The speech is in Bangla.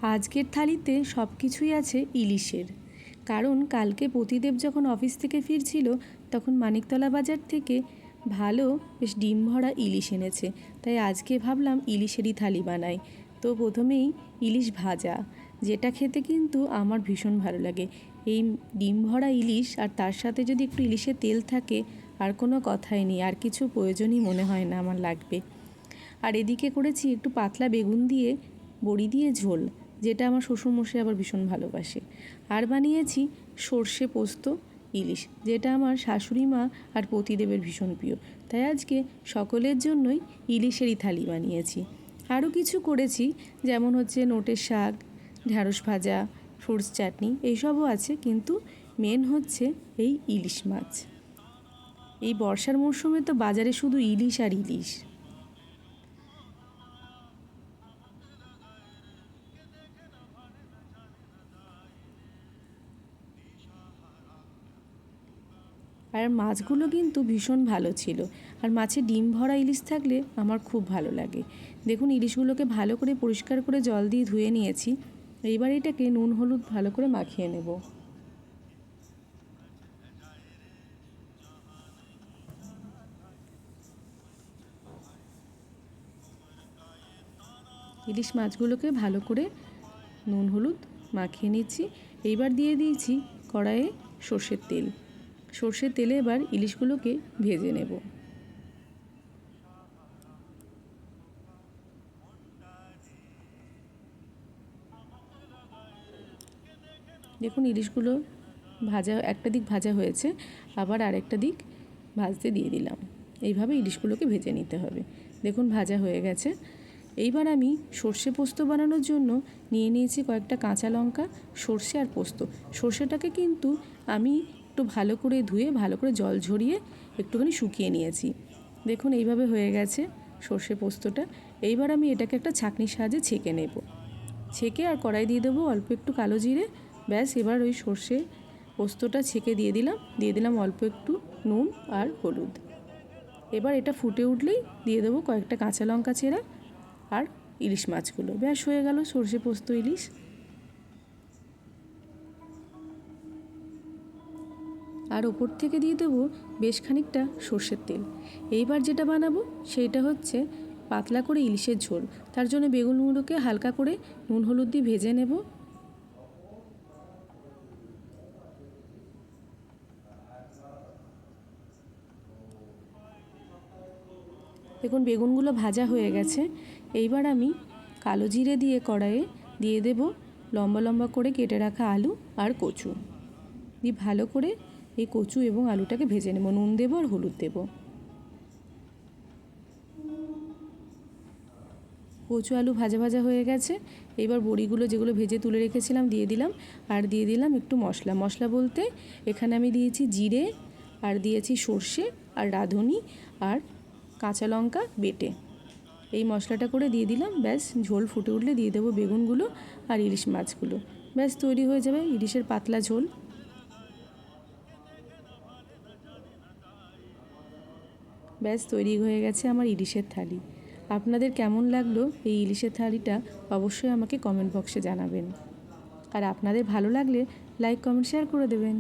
আজকের থালিতে সব কিছুই আছে ইলিশের। কারণ কালকে প্রতিদেব যখন অফিস থেকে ফিরছিল তখন মানিকতলা বাজার থেকে ভালো বেশ ডিম ভরা ইলিশ এনেছে। তাই আজকে ভাবলাম ইলিশেরই থালি বানাই। তো প্রথমেই ইলিশ ভাজা, যেটা খেতে কিন্তু আমার ভীষণ ভালো লাগে। এই ডিম ভরা ইলিশ আর তার সাথে যদি একটু ইলিশের তেল থাকে আর কোনো কথাই নেই, আর কিছু প্রয়োজনই মনে হয় না আমার লাগবে। আর এদিকে করেছি একটু পাতলা বেগুন দিয়ে বড়ি দিয়ে ঝোল, যেটা আমার শ্বশুরমশাই আবার ভীষণ ভালোবাসে। আর বানিয়েছি সর্ষে পোস্ত ইলিশ, যেটা আমার শাশুড়ি মা আর পতিদেবের ভীষণ প্রিয়। তাই আজকে সকলের জন্যই ইলিশেরই থালি বানিয়েছি। আরও কিছু করেছি, যেমন হচ্ছে নোটের শাক, ঢ্যাঁড়স ভাজা, ফ্রুটস চাটনি, এইসবও আছে, কিন্তু মেন হচ্ছে এই ইলিশ মাছ। এই বর্ষার মরশুমে তো বাজারে শুধু ইলিশ আর ইলিশ। আর মাছগুলো কিন্তু ভীষণ ভালো ছিল। আর মাছে ডিম ভরা ইলিশ থাকলে আমার খুব ভালো লাগে। দেখুন, ইলিশগুলোকে ভালো করে পরিষ্কার করে জল দিয়ে ধুয়ে নিয়েছি। এইবার এটাকে নুন হলুদ ভালো করে মাখিয়ে নেব। ইলিশ মাছগুলোকে ভালো করে নুন হলুদ মাখিয়ে নিচ্ছি। এইবার দিয়ে দিয়েছি কড়াইয়ে সর্ষের তেল। সর্ষের তেলে এবার ইলিশগুলোকে ভেজে নেব। দেখুন, ইলিশগুলো ভাজা, একটা দিক ভাজা হয়েছে, আবার আরেকটা দিক ভাজতে দিয়ে দিলাম। এইভাবে ইলিশগুলোকে ভেজে নিতে হবে। দেখুন, ভাজা হয়ে গেছে। এইবার আমি সর্ষে পোস্ত বানানোর জন্য নিয়ে নিয়েছি কয়েকটা কাঁচা লঙ্কা, সর্ষে আর পোস্ত। সর্ষেটাকে কিন্তু আমি একটু ভালো করে ধুয়ে ভালো করে জল ঝরিয়ে একটুখানি শুকিয়ে নিয়েছি। দেখুন, এইভাবে হয়ে গেছে সর্ষে পোস্তটা। এইবার আমি এটাকে একটা ছাঁকনির সাহায্যে ছেঁকে নেব। ছেঁকে আর কড়াই দিয়ে দেবো অল্প একটু কালো জিরে। ব্যাস, এবার ওই সর্ষে পোস্তটা ছেঁকে দিয়ে দিলাম অল্প একটু নুন আর হলুদ। এবার এটা ফুটে উঠলেই দিয়ে দেবো কয়েকটা কাঁচা লঙ্কা চেরা আর ইলিশ মাছগুলো। ব্যাস, হয়ে গেল সর্ষে পোস্ত ইলিশ। আর ওপর থেকে দিয়ে দেবো বেশ খানিকটা সর্ষের তেল। এইবার যেটা বানাবো সেইটা হচ্ছে পাতলা করে ইলিশের ঝোল। তার জন্য বেগুনগুলোকে হালকা করে নুন হলুদ দিয়ে ভেজে নেব। দেখুন, বেগুনগুলো ভাজা হয়ে গেছে। এইবার আমি কালো জিরে দিয়ে কড়াইয়ে দিয়ে দেব লম্বা লম্বা করে কেটে রাখা আলু আর কচু দিয়ে ভালো করে এই কচু এবং আলুটাকে ভেজে নেব। নুন দেবো আর হলুদ দেবো। কচু আলু ভাজা ভাজা হয়ে গেছে। এবার বড়িগুলো যেগুলো ভেজে তুলে রেখেছিলাম দিয়ে দিলাম। আর দিয়ে দিলাম একটু মশলা। মশলা বলতে এখানে আমি দিয়েছি জিরে, আর দিয়েছি সর্ষে আর রাঁধুনি আর কাঁচা লঙ্কা বেটে। এই মশলাটা করে দিয়ে দিলাম। ব্যাস, ঝোল ফুটে উঠলে দিয়ে দেবো বেগুনগুলো আর ইলিশ মাছগুলো। ব্যাস, তৈরি হয়ে যাবে ইলিশের পাতলা ঝোল। ব্যাস, তৈরি হয়ে গেছে আমার ইলিশের থালি। আপনাদের কেমন লাগলো এই ইলিশের থালিটা অবশ্যই আমাকে কমেন্ট বক্সে জানাবেন। আর আপনাদের ভালো লাগলে লাইক, কমেন্ট, শেয়ার করে দেবেন।